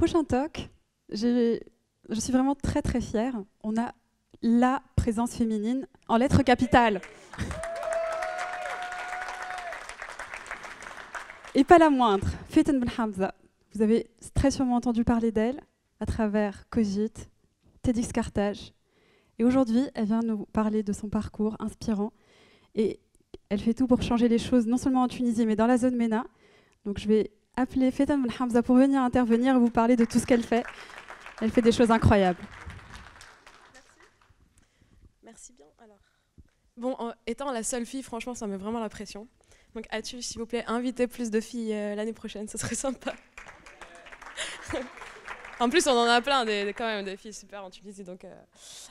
prochain talk, je suis vraiment très très fière. On a la présence féminine en lettres capitales. Et pas la moindre, Faten Benhamza. Vous avez très sûrement entendu parler d'elle à travers Cogite, TEDx Carthage. Et aujourd'hui, elle vient nous parler de son parcours inspirant. Et elle fait tout pour changer les choses, non seulement en Tunisie, mais dans la zone MENA. Donc je vais appeler Faten Benhamza pour venir intervenir et vous parler de tout ce qu'elle fait. Elle fait des choses incroyables. Merci bien. Alors. Bon, étant la seule fille, franchement, ça met vraiment la pression. Donc, as-tu, s'il vous plaît, invité plus de filles l'année prochaine, ce serait sympa. En plus, on en a plein, quand même, des filles super en Tunisie. Donc,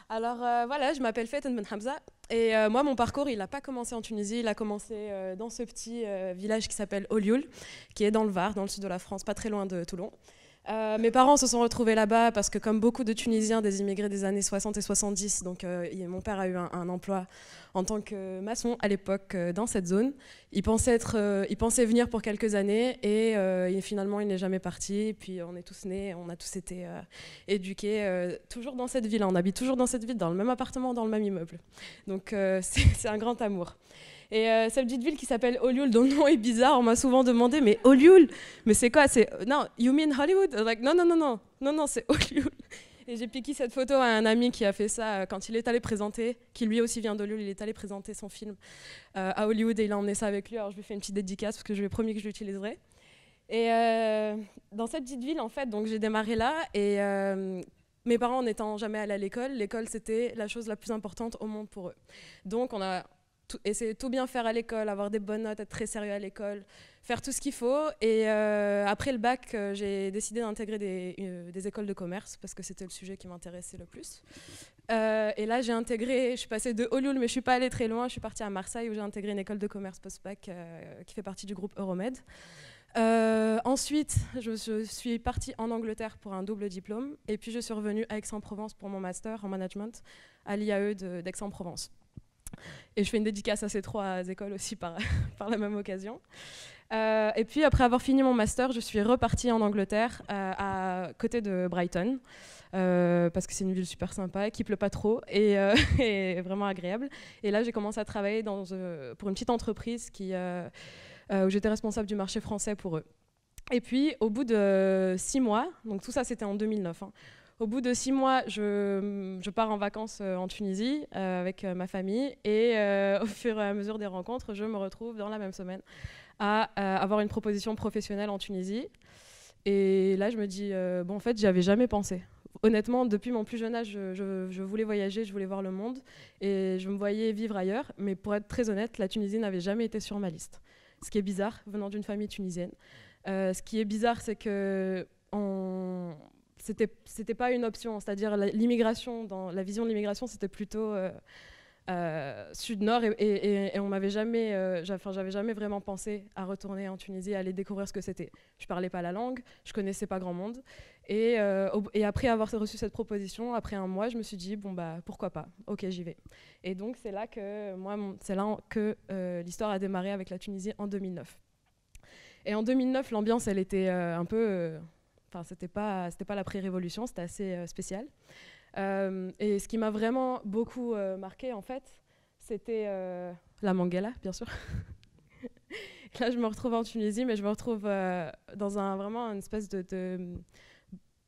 Alors, voilà, je m'appelle Faten Benhamza. Et moi, mon parcours, il n'a pas commencé en Tunisie. Il a commencé dans ce petit village qui s'appelle Olioul, qui est dans le Var, dans le sud de la France, pas très loin de Toulon. Mes parents se sont retrouvés là-bas parce que, comme beaucoup de Tunisiens, des immigrés des années 60 et 70, donc, mon père a eu un emploi en tant que maçon à l'époque dans cette zone. Il pensait venir pour quelques années et finalement il n'est jamais parti. Et puis on est tous nés, on a tous été éduqués toujours dans cette ville. On habite toujours dans cette ville, dans le même appartement, dans le même immeuble. Donc c'est un grand amour. Et cette petite ville qui s'appelle Olioul, dont le nom est bizarre, on m'a souvent demandé, mais Olioul, mais c'est quoi? Non, you mean Hollywood? Like, non, c'est Olioul. Et j'ai piqué cette photo à un ami qui a fait ça quand il est allé présenter, qui lui aussi vient d'Olioul, il est allé présenter son film à Hollywood et il a emmené ça avec lui. Alors je lui ai fait une petite dédicace parce que je lui ai promis que je l'utiliserais. Et dans cette petite ville, en fait, donc j'ai démarré là et mes parents n'étant jamais allés à l'école, l'école c'était la chose la plus importante au monde pour eux. Donc on a essayer de tout bien faire à l'école, avoir des bonnes notes, être très sérieux à l'école, faire tout ce qu'il faut. Et après le bac, j'ai décidé d'intégrer des écoles de commerce parce que c'était le sujet qui m'intéressait le plus. Et là, je suis passée de Olioul, mais je ne suis pas allée très loin. Je suis partie à Marseille où j'ai intégré une école de commerce post-bac qui fait partie du groupe Euromed. Ensuite, je suis partie en Angleterre pour un double diplôme. Et puis, je suis revenue à Aix-en-Provence pour mon master en management à l'IAE d'Aix-en-Provence. Et je fais une dédicace à ces trois écoles aussi par la même occasion. Et puis après avoir fini mon master, je suis repartie en Angleterre à côté de Brighton parce que c'est une ville super sympa, qui pleut pas trop et vraiment agréable. Et là, j'ai commencé à travailler pour une petite entreprise où j'étais responsable du marché français pour eux. Et puis, au bout de 6 mois, donc tout ça c'était en 2009, au bout de 6 mois, je pars en vacances en Tunisie avec ma famille et au fur et à mesure des rencontres, je me retrouve dans la même semaine à avoir une proposition professionnelle en Tunisie. Et là, je me dis, bon, en fait, j'y avais jamais pensé. Honnêtement, depuis mon plus jeune âge, je voulais voyager, je voulais voir le monde et je me voyais vivre ailleurs. Mais pour être très honnête, la Tunisie n'avait jamais été sur ma liste. Ce qui est bizarre, venant d'une famille tunisienne. Ce qui est bizarre, c'est que c'était pas une option, c'est-à-dire l'immigration, dans la vision de l'immigration, c'était plutôt sud-nord et on m'avait jamais, j'avais jamais vraiment pensé à retourner en Tunisie, à aller découvrir ce que c'était. Je parlais pas la langue, je connaissais pas grand monde et après avoir reçu cette proposition, après un mois, je me suis dit bon bah pourquoi pas, ok j'y vais. Et donc c'est là que l'histoire a démarré avec la Tunisie en 2009. Et en 2009, l'ambiance elle était un peu Enfin, c'était pas la pré-révolution, c'était assez spécial. Et ce qui m'a vraiment beaucoup marqué, en fait, c'était la Mangala, bien sûr. Là, je me retrouve en Tunisie, mais je me retrouve dans vraiment une espèce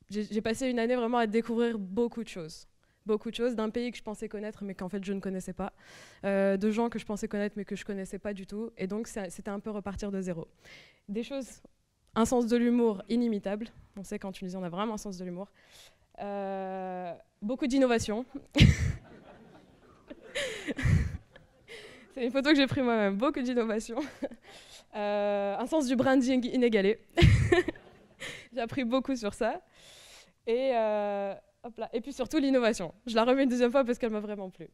J'ai passé une année vraiment à découvrir beaucoup de choses. Beaucoup de choses d'un pays que je pensais connaître, mais qu'en fait, je ne connaissais pas. De gens que je pensais connaître, mais que je ne connaissais pas du tout. Et donc, c'était un peu repartir de zéro. Des choses... Un sens de l'humour inimitable. On sait qu'en Tunisie, on a vraiment un sens de l'humour. Beaucoup d'innovation. C'est une photo que j'ai prise moi-même. Beaucoup d'innovation. Un sens du branding inégalé. J'ai appris beaucoup sur ça. Et puis surtout l'innovation. Je la remets une deuxième fois parce qu'elle m'a vraiment plu.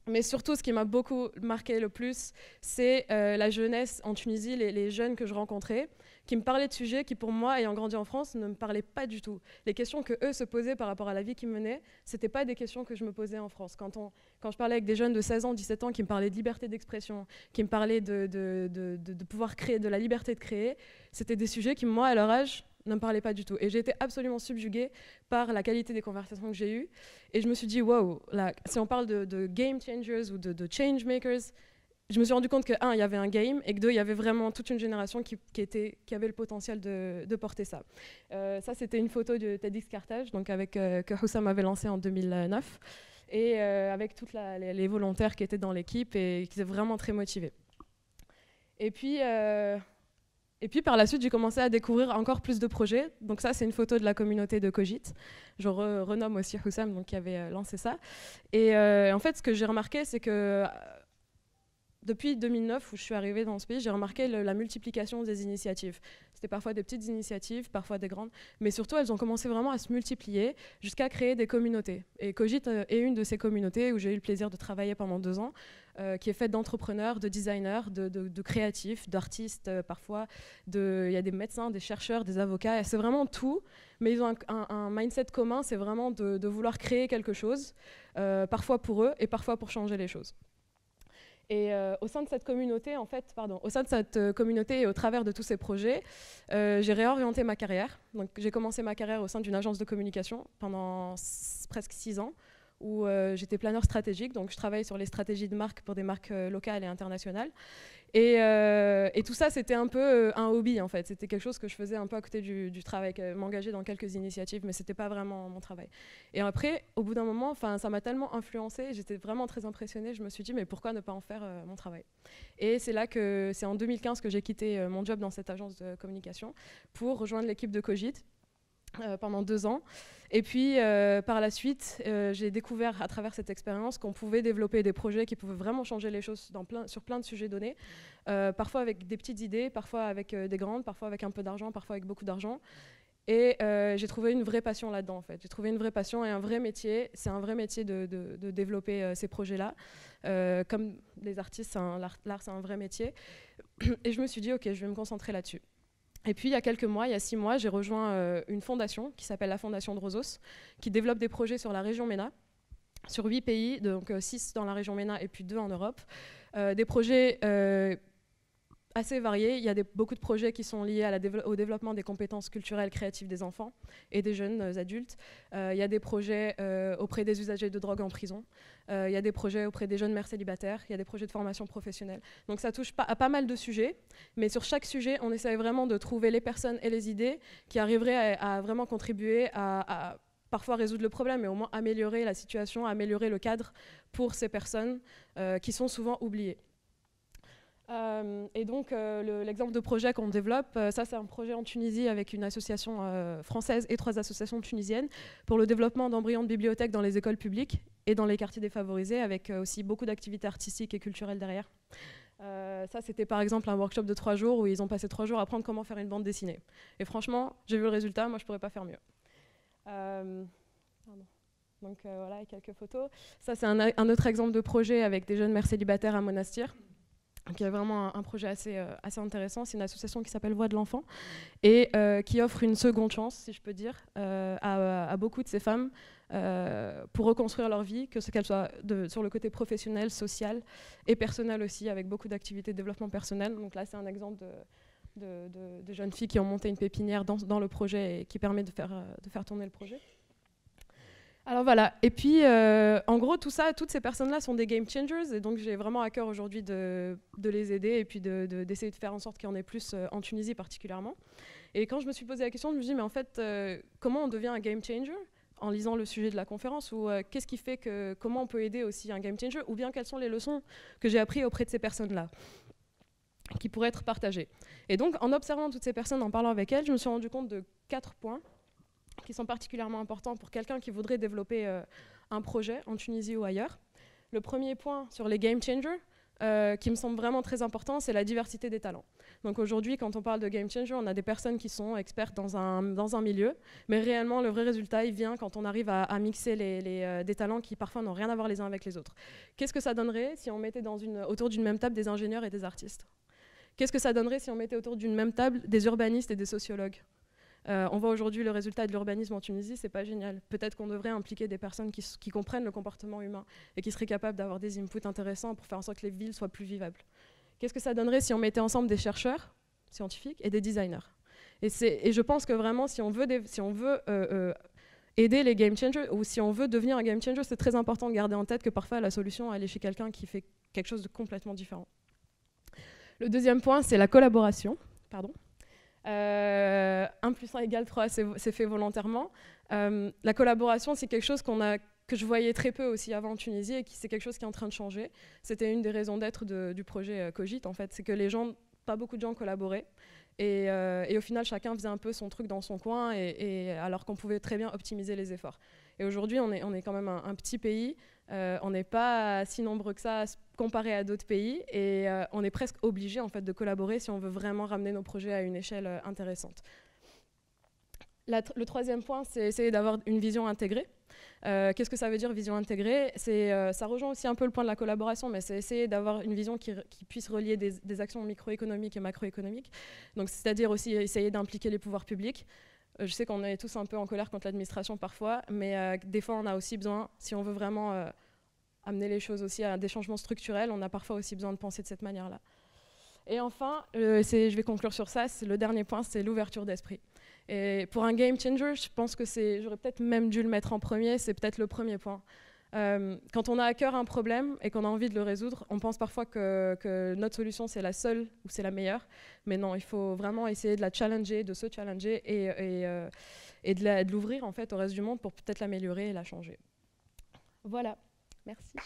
Mais surtout, ce qui m'a beaucoup marqué le plus, c'est la jeunesse en Tunisie, les jeunes que je rencontrais, qui me parlaient de sujets qui, pour moi, ayant grandi en France, ne me parlaient pas du tout. Les questions que eux se posaient par rapport à la vie qu'ils menaient, c'était pas des questions que je me posais en France. Quand je parlais avec des jeunes de 16 ans, 17 ans, qui me parlaient de liberté d'expression, qui me parlaient de pouvoir créer, de la liberté de créer, c'était des sujets qui, moi, à leur âge, ne me parlait pas du tout. Et j'ai été absolument subjuguée par la qualité des conversations que j'ai eues. Et je me suis dit, wow, si on parle de game changers ou de change makers, je me suis rendu compte que, un, il y avait un game, et que deux, il y avait vraiment toute une génération qui avait le potentiel de porter ça. Ça, c'était une photo de TEDx Carthage, donc que Hussam avait lancé en 2009, et avec tous les volontaires qui étaient dans l'équipe et qui étaient vraiment très motivés. Et puis par la suite, j'ai commencé à découvrir encore plus de projets. Donc ça, c'est une photo de la communauté de Cogite. Je renomme aussi Hussam, donc, qui avait lancé ça. Et en fait, ce que j'ai remarqué, c'est que depuis 2009, où je suis arrivée dans ce pays, j'ai remarqué la multiplication des initiatives. C'était parfois des petites initiatives, parfois des grandes, mais surtout, elles ont commencé vraiment à se multiplier jusqu'à créer des communautés. Et Cogite est une de ces communautés où j'ai eu le plaisir de travailler pendant 2 ans, qui est faite d'entrepreneurs, de designers, de créatifs, d'artistes parfois. Il y a des médecins, des chercheurs, des avocats. C'est vraiment tout, mais ils ont un mindset commun, c'est vraiment de vouloir créer quelque chose, parfois pour eux et parfois pour changer les choses. Et au sein de cette communauté, et au travers de tous ces projets, j'ai réorienté ma carrière. Donc, j'ai commencé ma carrière au sein d'une agence de communication pendant presque 6 ans, où j'étais planeur stratégique. Donc, je travaillais sur les stratégies de marque pour des marques locales et internationales. Et tout ça, c'était un peu un hobby, en fait. C'était quelque chose que je faisais un peu à côté du travail, m'engager dans quelques initiatives, mais c'était pas vraiment mon travail. Et après, au bout d'un moment, ça m'a tellement influencée, j'étais vraiment très impressionnée, je me suis dit, mais pourquoi ne pas en faire mon travail? Et c'est en 2015 que j'ai quitté mon job dans cette agence de communication pour rejoindre l'équipe de Cogite. Pendant 2 ans. Et puis, par la suite, j'ai découvert à travers cette expérience qu'on pouvait développer des projets qui pouvaient vraiment changer les choses sur plein de sujets donnés, parfois avec des petites idées, parfois avec des grandes, parfois avec un peu d'argent, parfois avec beaucoup d'argent. Et j'ai trouvé une vraie passion là-dedans, en fait. J'ai trouvé une vraie passion et un vrai métier. C'est un vrai métier de développer ces projets-là. Comme les artistes, l'art, c'est un vrai métier. Et je me suis dit, OK, je vais me concentrer là-dessus. Et puis, il y a 6 mois, j'ai rejoint une fondation qui s'appelle la Fondation Drosos, qui développe des projets sur la région MENA, sur 8 pays, donc 6 dans la région MENA et puis 2 en Europe. Des projets assez variés. Il y a beaucoup de projets qui sont liés au développement des compétences culturelles créatives des enfants et des jeunes adultes. Il y a des projets auprès des usagers de drogue en prison. Il y a des projets auprès des jeunes mères célibataires. Il y a des projets de formation professionnelle. Donc ça touche à pas mal de sujets. Mais sur chaque sujet, on essaye vraiment de trouver les personnes et les idées qui arriveraient à vraiment contribuer à parfois résoudre le problème, mais au moins améliorer la situation, améliorer le cadre pour ces personnes qui sont souvent oubliées. Et donc l'exemple de projet qu'on développe, ça c'est un projet en Tunisie avec une association française et 3 associations tunisiennes pour le développement d'embryons de bibliothèques dans les écoles publiques et dans les quartiers défavorisés, avec aussi beaucoup d'activités artistiques et culturelles derrière. Ça c'était par exemple un workshop de 3 jours où ils ont passé 3 jours à apprendre comment faire une bande dessinée. Et franchement, j'ai vu le résultat, moi je pourrais pas faire mieux. Donc voilà, quelques photos. Ça c'est un autre exemple de projet avec des jeunes mères célibataires à Monastir. Donc il y a vraiment un projet assez intéressant. C'est une association qui s'appelle Voix de l'enfant et qui offre une seconde chance, si je peux dire, à beaucoup de ces femmes pour reconstruire leur vie, qu'elle soit sur le côté professionnel, social et personnel aussi, avec beaucoup d'activités de développement personnel. Donc là, c'est un exemple de jeunes filles qui ont monté une pépinière dans le projet et qui permet de faire tourner le projet. Alors voilà, et puis en gros toutes ces personnes-là sont des game changers et donc j'ai vraiment à cœur aujourd'hui de les aider et puis d'essayer de faire en sorte qu'il y en ait plus en Tunisie particulièrement. Et quand je me suis posé la question, je me suis dit mais en fait comment on devient un game changer en lisant le sujet de la conférence ou qu'est-ce qui fait comment on peut aider aussi un game changer ou bien quelles sont les leçons que j'ai apprises auprès de ces personnes-là qui pourraient être partagées. Et donc en observant toutes ces personnes, en parlant avec elles, je me suis rendu compte de 4 points qui sont particulièrement importants pour quelqu'un qui voudrait développer un projet en Tunisie ou ailleurs. Le premier point sur les game changers, qui me semble vraiment très important, c'est la diversité des talents. Donc aujourd'hui, quand on parle de game changer, on a des personnes qui sont expertes dans un milieu, mais réellement, le vrai résultat, il vient quand on arrive à mixer des talents qui parfois n'ont rien à voir les uns avec les autres. Qu'est-ce que ça donnerait si on mettait autour d'une même table des ingénieurs et des artistes? Qu'est-ce que ça donnerait si on mettait autour d'une même table des urbanistes et des sociologues? On voit aujourd'hui le résultat de l'urbanisme en Tunisie, c'est pas génial. Peut-être qu'on devrait impliquer des personnes qui comprennent le comportement humain et qui seraient capables d'avoir des inputs intéressants pour faire en sorte que les villes soient plus vivables. Qu'est-ce que ça donnerait si on mettait ensemble des chercheurs scientifiques et des designers? Et je pense que vraiment, si on veut aider les game changers, ou si on veut devenir un game changer, c'est très important de garder en tête que parfois la solution, elle est chez quelqu'un qui fait quelque chose de complètement différent. Le deuxième point, c'est la collaboration. Pardon. 1 + 1 = 3, c'est fait volontairement. La collaboration, c'est quelque chose que je voyais très peu aussi avant en Tunisie, et c'est quelque chose qui est en train de changer. C'était une des raisons d'être du projet Cogite, en fait, c'est que pas beaucoup de gens collaboraient. Et au final, chacun faisait un peu son truc dans son coin, alors qu'on pouvait très bien optimiser les efforts. Et aujourd'hui, on est quand même un petit pays. On n'est pas si nombreux que ça comparé à d'autres pays. Et on est presque obligé en fait, de collaborer si on veut vraiment ramener nos projets à une échelle intéressante. Le troisième point, c'est essayer d'avoir une vision intégrée. Qu'est-ce que ça veut dire, vision intégrée? Ça rejoint aussi un peu le point de la collaboration, mais c'est essayer d'avoir une vision qui puisse relier des actions microéconomiques et macroéconomiques. Donc, c'est-à-dire aussi essayer d'impliquer les pouvoirs publics. Je sais qu'on est tous un peu en colère contre l'administration parfois, mais des fois, on a aussi besoin, si on veut vraiment amener les choses aussi à des changements structurels, on a parfois aussi besoin de penser de cette manière-là. Et enfin, je vais conclure sur ça, le dernier point, c'est l'ouverture d'esprit. Et pour un game changer, je pense que j'aurais peut-être même dû le mettre en premier, c'est peut-être le premier point. Quand on a à cœur un problème et qu'on a envie de le résoudre, on pense parfois que notre solution c'est la seule ou c'est la meilleure, mais non, il faut vraiment essayer de la challenger, de se challenger et de l'ouvrir en fait au reste du monde pour peut-être l'améliorer et la changer. Voilà, merci.